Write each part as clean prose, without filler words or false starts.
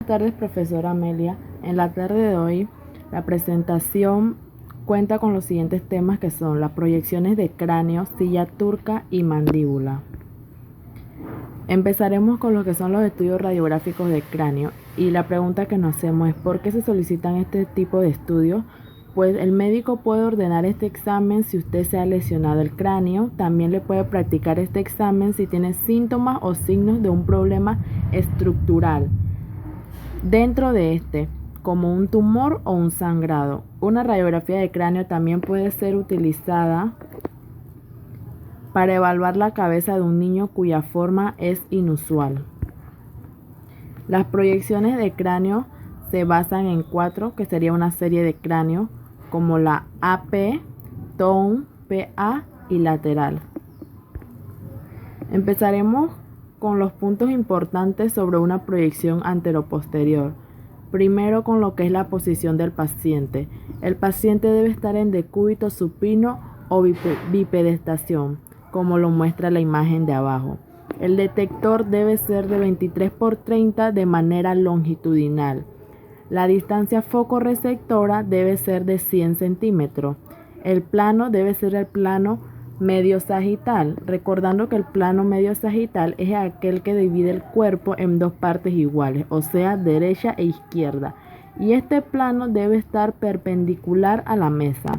Buenas tardes, profesora Amelia. En la tarde de hoy, la presentación cuenta con los siguientes temas que son las proyecciones de cráneo, silla turca y mandíbula. Empezaremos con lo que son los estudios radiográficos de cráneo y la pregunta que nos hacemos es ¿por qué se solicitan este tipo de estudios? Pues el médico puede ordenar este examen si usted se ha lesionado el cráneo, también le puede practicar este examen si tiene síntomas o signos de un problema estructural dentro de este, como un tumor o un sangrado. Una radiografía de cráneo también puede ser utilizada para evaluar la cabeza de un niño cuya forma es inusual. Las proyecciones de cráneo se basan en 4, que sería una serie de cráneo, como la AP, TON, PA y lateral. Empezaremos con los puntos importantes sobre una proyección anteroposterior. Primero, con lo que es la posición del paciente. El paciente debe estar en decúbito supino o bipedestación, como lo muestra la imagen de abajo. El detector debe ser de 23×30 de manera longitudinal. La distancia foco-receptora debe ser de 100 centímetros. El plano debe ser el plano medio sagital, recordando que el plano medio sagital es aquel que divide el cuerpo en dos partes iguales, o sea, derecha e izquierda, y este plano debe estar perpendicular a la mesa.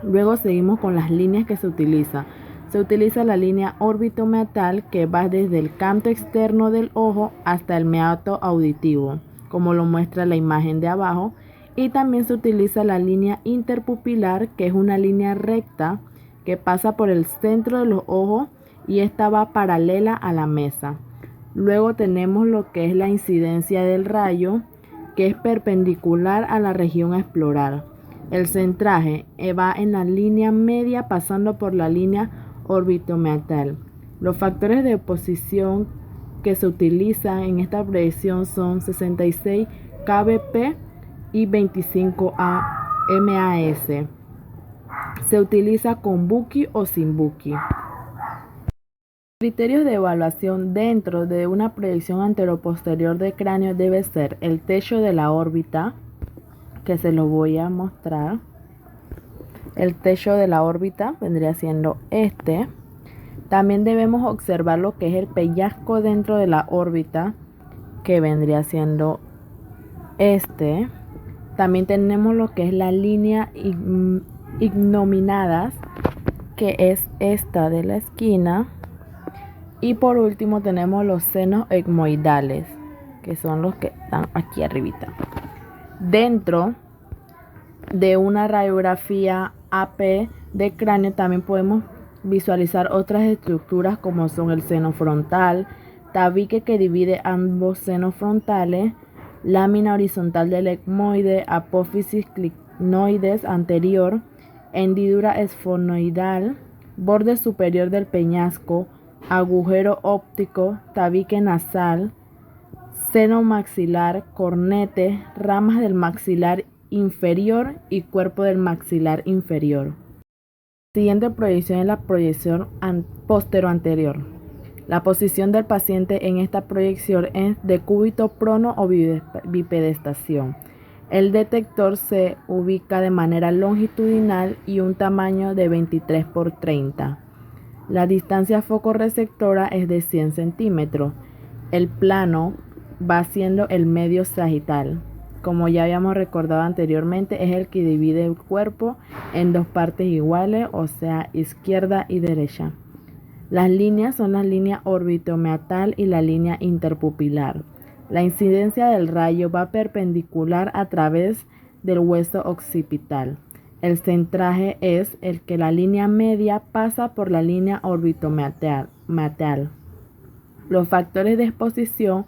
Luego seguimos con las líneas que se utilizan. Se utiliza la línea órbito-meatal que va desde el canto externo del ojo hasta el meato auditivo, como lo muestra la imagen de abajo, y también se utiliza la línea interpupilar, que es una línea recta que pasa por el centro de los ojos y esta va paralela a la mesa. Luego tenemos lo que es la incidencia del rayo, que es perpendicular a la región a explorar. El centraje va en la línea media pasando por la línea órbito-meatal. Los factores de posición que se utilizan en esta proyección son 66 kbp y 25 MAS. Se utiliza con Bucky o sin Bucky. Criterios de evaluación dentro de una proyección anteroposterior de cráneo debe ser el techo de la órbita, que se lo voy a mostrar. El techo de la órbita vendría siendo este. También debemos observar lo que es el pellizco dentro de la órbita, que vendría siendo este. También tenemos lo que es la línea ignominadas, que es esta de la esquina. Y por último tenemos los senos etmoidales, que son los que están aquí arribita. Dentro de una radiografía AP de cráneo también podemos visualizar otras estructuras como son el seno frontal, tabique que divide ambos senos frontales, lámina horizontal del etmoide, apófisis clinoides anterior, hendidura esfonoidal, borde superior del peñasco, agujero óptico, tabique nasal, seno maxilar, cornete, ramas del maxilar inferior y cuerpo del maxilar inferior. La siguiente proyección es la proyección postero-anterior. La posición del paciente en esta proyección es decúbito prono o bipedestación. El detector se ubica de manera longitudinal y un tamaño de 23×30. La distancia foco-receptora es de 100 centímetros. El plano va siendo el medio sagital. Como ya habíamos recordado anteriormente, es el que divide el cuerpo en dos partes iguales, o sea, izquierda y derecha. Las líneas son la línea órbito-meatal y la línea interpupilar. La incidencia del rayo va perpendicular a través del hueso occipital. El centraje es el que la línea media pasa por la línea órbito-meatal. Los factores de exposición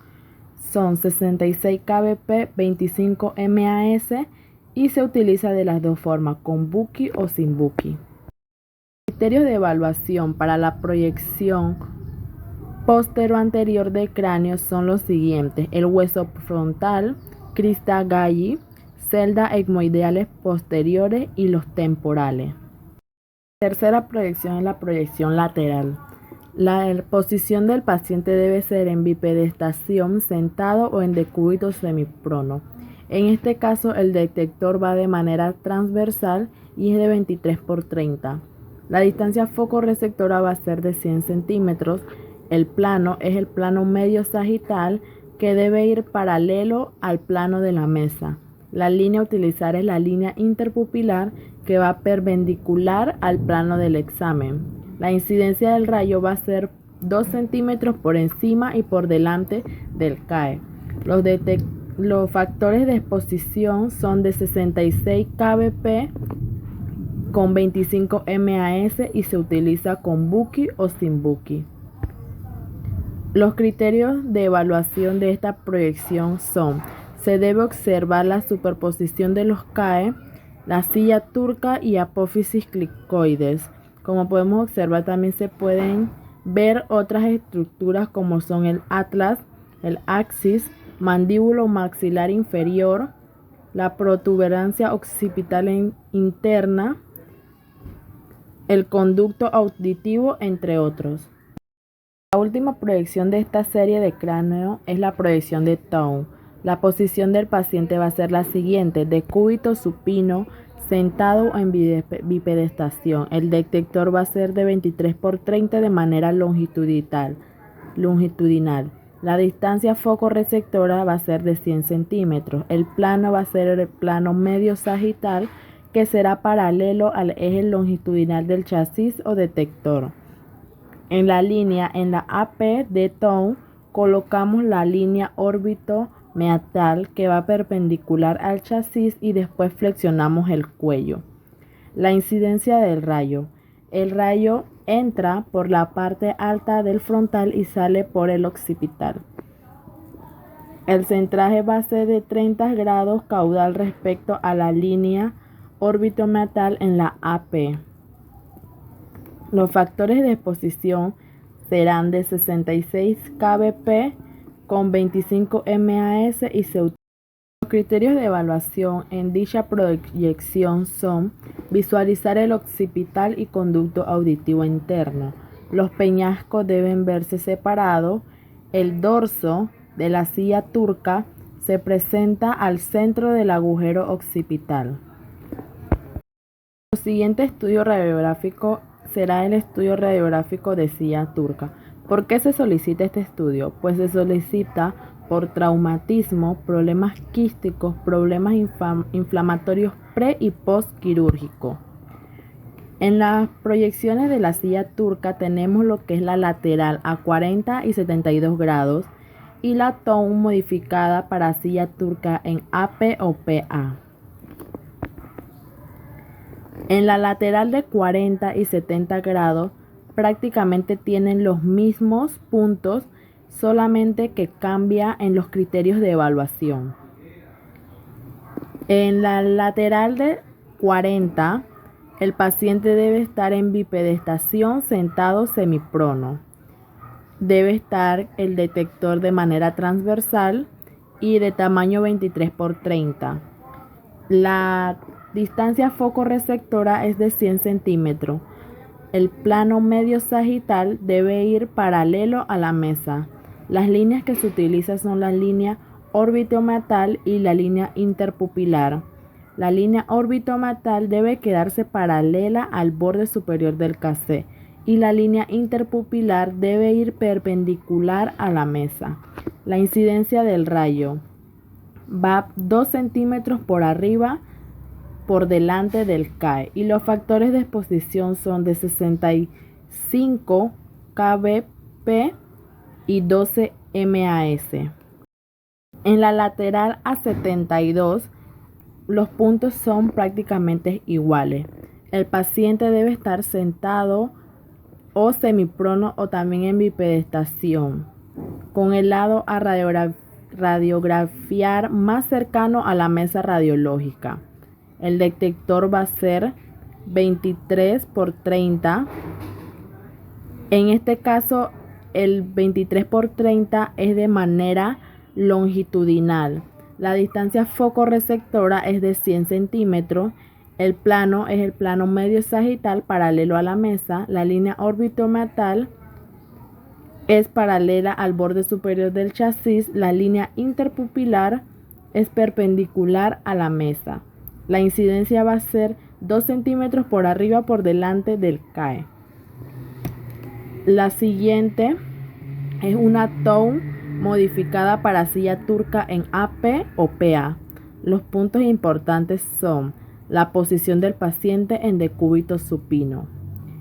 son 66 kbp, 25 MAS y se utiliza de las dos formas, con Bucky o sin Bucky. Criterios de evaluación para la proyección postero-anterior del cráneo son los siguientes: el hueso frontal, crista Galli, celdas etmoideales posteriores y los temporales. Tercera proyección es la proyección lateral. La posición del paciente debe ser en bipedestación, sentado o en decúbito semiprono. En este caso, el detector va de manera transversal y es de 23 por 30. La distancia foco-receptora va a ser de 100 centímetros. El plano es el plano medio sagital que debe ir paralelo al plano de la mesa. La línea a utilizar es la línea interpupilar que va perpendicular al plano del examen. La incidencia del rayo va a ser 2 centímetros por encima y por delante del CAE. Los factores de exposición son de 66 kbp con 25 MAS y se utiliza con Bucky o sin Bucky. Los criterios de evaluación de esta proyección son: se debe observar la superposición de los CAE, la silla turca y apófisis cricoides. Como podemos observar, también se pueden ver otras estructuras como son el atlas, el axis, mandíbulo maxilar inferior, la protuberancia occipital interna, el conducto auditivo, entre otros. La última proyección de esta serie de cráneo es la proyección de Tone. La posición del paciente va a ser la siguiente: decúbito supino, sentado en bipedestación. El detector va a ser de 23 por 30 de manera longitudinal. La distancia foco-receptora va a ser de 100 centímetros. El plano va a ser el plano medio sagital, que será paralelo al eje longitudinal del chasis o detector. En la AP de Tone colocamos la línea órbito-meatal que va perpendicular al chasis y después flexionamos el cuello. La incidencia del rayo. El rayo entra por la parte alta del frontal y sale por el occipital. El centraje va a ser de 30 grados caudal respecto a la línea órbito-meatal en la AP. Los factores de exposición serán de 66 kbp con 25 MAS y se utilizan. Los criterios de evaluación en dicha proyección son: visualizar el occipital y conducto auditivo interno. Los peñascos deben verse separados. El dorso de la silla turca se presenta al centro del agujero occipital. El siguiente estudio radiográfico será el estudio radiográfico de silla turca. ¿Por qué se solicita este estudio? Pues se solicita por traumatismo, problemas quísticos, problemas inflamatorios pre y post quirúrgico. En las proyecciones de la silla turca tenemos lo que es la lateral a 40 y 72 grados y la Tone modificada para silla turca en AP o PA. En la lateral de 40 y 70 grados prácticamente tienen los mismos puntos, solamente que cambia en los criterios de evaluación. En la lateral de 40, el paciente debe estar en bipedestación, sentado semiprono. Debe estar el detector de manera transversal y de tamaño 23 por 30. La distancia foco-receptora es de 100 centímetros. El plano medio sagital debe ir paralelo a la mesa. Las líneas que se utilizan son la línea órbito-meatal y la línea interpupilar. La línea órbito-meatal debe quedarse paralela al borde superior del casé y la línea interpupilar debe ir perpendicular a la mesa. La incidencia del rayo va 2 centímetros por arriba por delante del CAE y los factores de exposición son de 65 kbp y 12 MAS. En la lateral a 72 los puntos son prácticamente iguales. El paciente debe estar sentado o semiprono o también en bipedestación, con el lado a radiografiar más cercano a la mesa radiológica. El detector va a ser 23 por 30. En este caso, el 23 por 30 es de manera longitudinal. La distancia foco-receptora es de 100 centímetros. El plano es el plano medio sagital paralelo a la mesa. La línea órbito-meatal es paralela al borde superior del chasis. La línea interpupilar es perpendicular a la mesa. La incidencia va a ser 2 centímetros por arriba por delante del CAE. La siguiente es una TOW modificada para silla turca en AP o PA. Los puntos importantes son la posición del paciente en decúbito supino.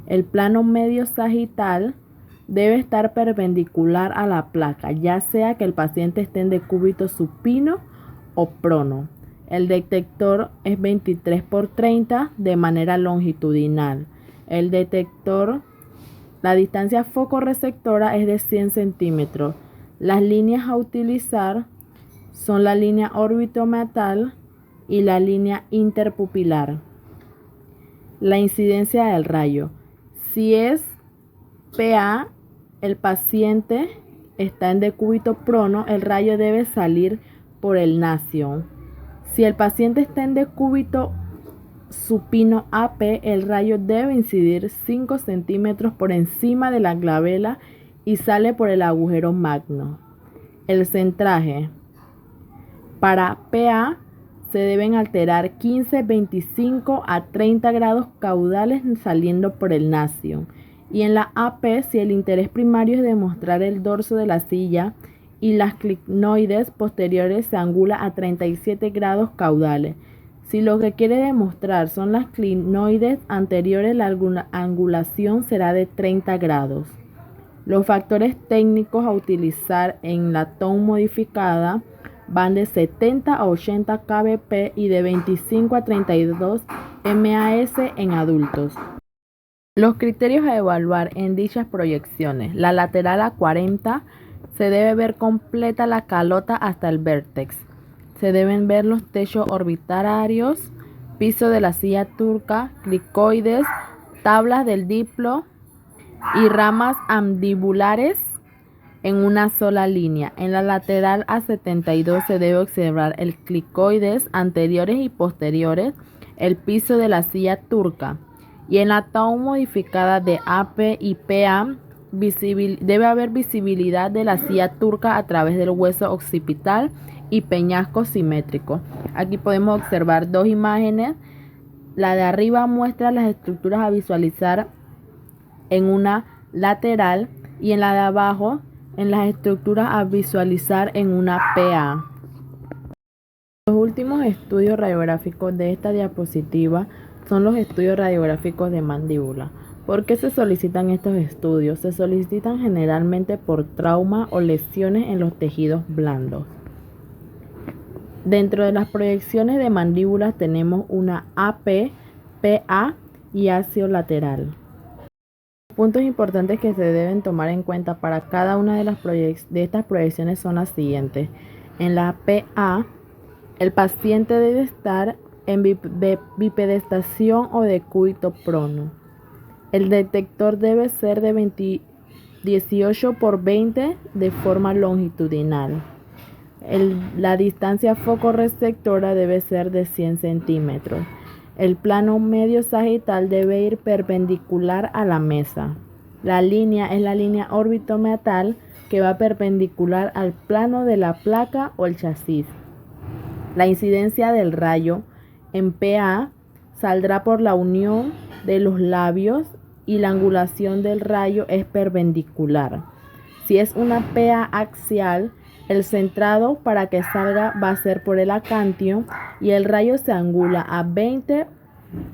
El plano medio sagital debe estar perpendicular a la placa, ya sea que el paciente esté en decúbito supino o prono. El detector es 23 por 30 de manera longitudinal. El detector, la distancia foco-receptora es de 100 centímetros. Las líneas a utilizar son la línea orbitomeatal y la línea interpupilar. La incidencia del rayo. Si es PA, el paciente está en decúbito prono, el rayo debe salir por el nacio. Si el paciente está en decúbito supino AP, el rayo debe incidir 5 centímetros por encima de la glabela y sale por el agujero magno. El centraje. Para PA se deben alterar 15, 25 a 30 grados caudales saliendo por el nacio. Y en la AP, si el interés primario es demostrar el dorso de la silla y las clinoides posteriores, se angula a 37 grados caudales. Si lo que quiere demostrar son las clinoides anteriores, la angulación será de 30 grados. Los factores técnicos a utilizar en la TOW modificada van de 70 a 80 kbp y de 25 a 32 MAS en adultos. Los criterios a evaluar en dichas proyecciones. La lateral a 40 se debe ver completa la calota hasta el vértex. Se deben ver los techos orbitarios, piso de la silla turca, cricoides, tablas del diplo y ramas mandibulares en una sola línea. En la lateral a 72 se debe observar el cricoides anteriores y posteriores, el piso de la silla turca. Y en la TOW modificada de AP y PA debe haber visibilidad de la silla turca a través del hueso occipital y peñasco simétrico. Aquí podemos observar dos imágenes. La de arriba muestra las estructuras a visualizar en una lateral y en la de abajo en las estructuras a visualizar en una PA. Los últimos estudios radiográficos de esta diapositiva son los estudios radiográficos de mandíbula. ¿Por qué se solicitan estos estudios? Se solicitan generalmente por trauma o lesiones en los tejidos blandos. Dentro de las proyecciones de mandíbulas tenemos una AP, PA y ácido lateral. Puntos importantes que se deben tomar en cuenta para cada una de estas proyecciones son las siguientes. En la PA, el paciente debe estar en bipedestación o decúbito prono. El detector debe ser de 18 por 20 de forma longitudinal. La distancia foco-receptora debe ser de 100 centímetros. El plano medio sagital debe ir perpendicular a la mesa. La línea es la línea orbitomeatal que va perpendicular al plano de la placa o el chasis. La incidencia del rayo en PA saldrá por la unión de los labios y la angulación del rayo es perpendicular. Si es una PA axial, el centrado para que salga va a ser por el acantio y el rayo se angula a 20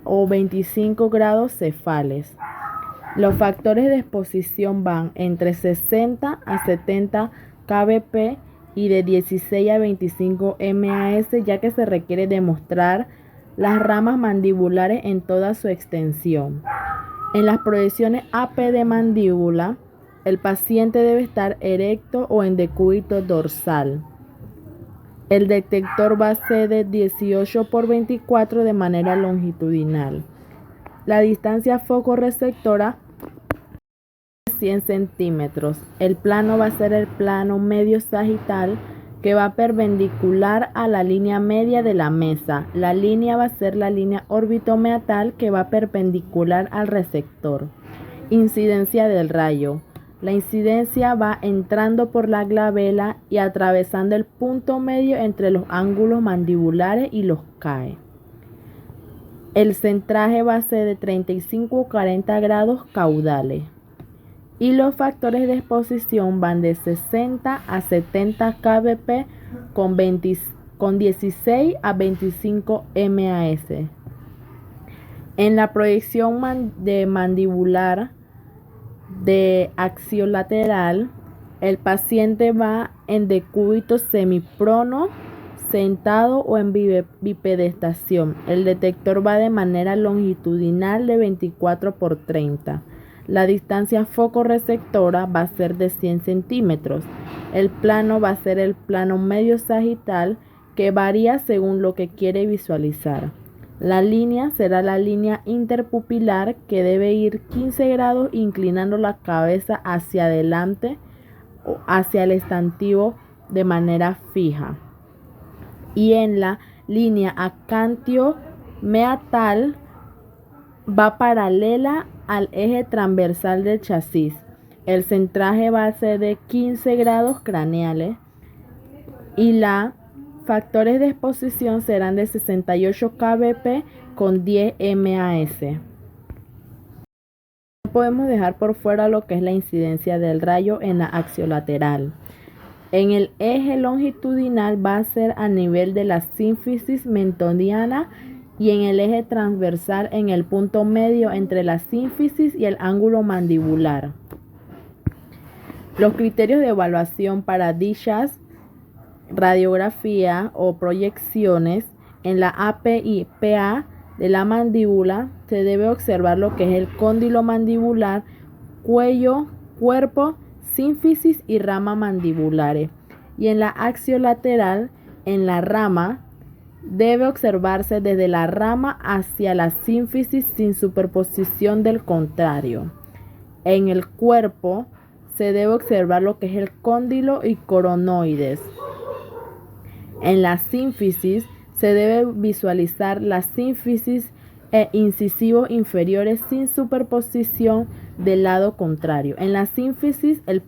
o 25 grados cefales. Los factores de exposición van entre 60 a 70 kbp y de 16 a 25 MAS, ya que se requiere demostrar las ramas mandibulares en toda su extensión. En las proyecciones AP de mandíbula, el paciente debe estar erecto o en decúbito dorsal. El detector va a ser de 18 por 24 de manera longitudinal. La distancia foco-receptora es 100 centímetros. El plano va a ser el plano medio sagital que va perpendicular a la línea media de la mesa. La línea va a ser la línea orbitomeatal que va perpendicular al receptor. Incidencia del rayo. La incidencia va entrando por la glabela y atravesando el punto medio entre los ángulos mandibulares y los cae. El centraje va a ser de 35 a 40 grados caudales. Y los factores de exposición van de 60 a 70 kbp con 16 a 25 MAS. En la proyección mandibular de axiolateral, el paciente va en decúbito semiprono, sentado o en bipedestación. El detector va de manera longitudinal de 24 por 30. La distancia foco-receptora va a ser de 100 centímetros. El plano va a ser el plano medio sagital, que varía según lo que quiere visualizar. La línea será la línea interpupilar, que debe ir 15 grados inclinando la cabeza hacia adelante o hacia el estantivo de manera fija. Y en la línea acantio-meatal va paralela al eje transversal del chasis. El centraje va a ser de 15 grados craneales y los factores de exposición serán de 68 kbp con 10 MAS. No podemos dejar por fuera lo que es la incidencia del rayo en la axiolateral. En el eje longitudinal va a ser a nivel de la sínfisis mentoniana y en el eje transversal en el punto medio entre la sínfisis y el ángulo mandibular. Los criterios de evaluación para dichas radiografía o proyecciones: en la API-PA de la mandíbula se debe observar lo que es el cóndilo mandibular, cuello, cuerpo, sínfisis y rama mandibulares. Y en la axiolateral, en la rama, debe observarse desde la rama hacia la sínfisis sin superposición del contrario. En el cuerpo se debe observar lo que es el cóndilo y coronoides. En la sínfisis se debe visualizar la sínfisis e incisivos inferiores sin superposición del lado contrario. En la sínfisis el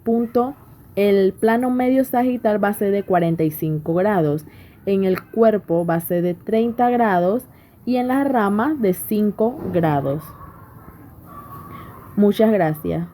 plano medio sagital va a ser de 45 grados. En el cuerpo va a ser de 30 grados y en las ramas de 5 grados. Muchas gracias.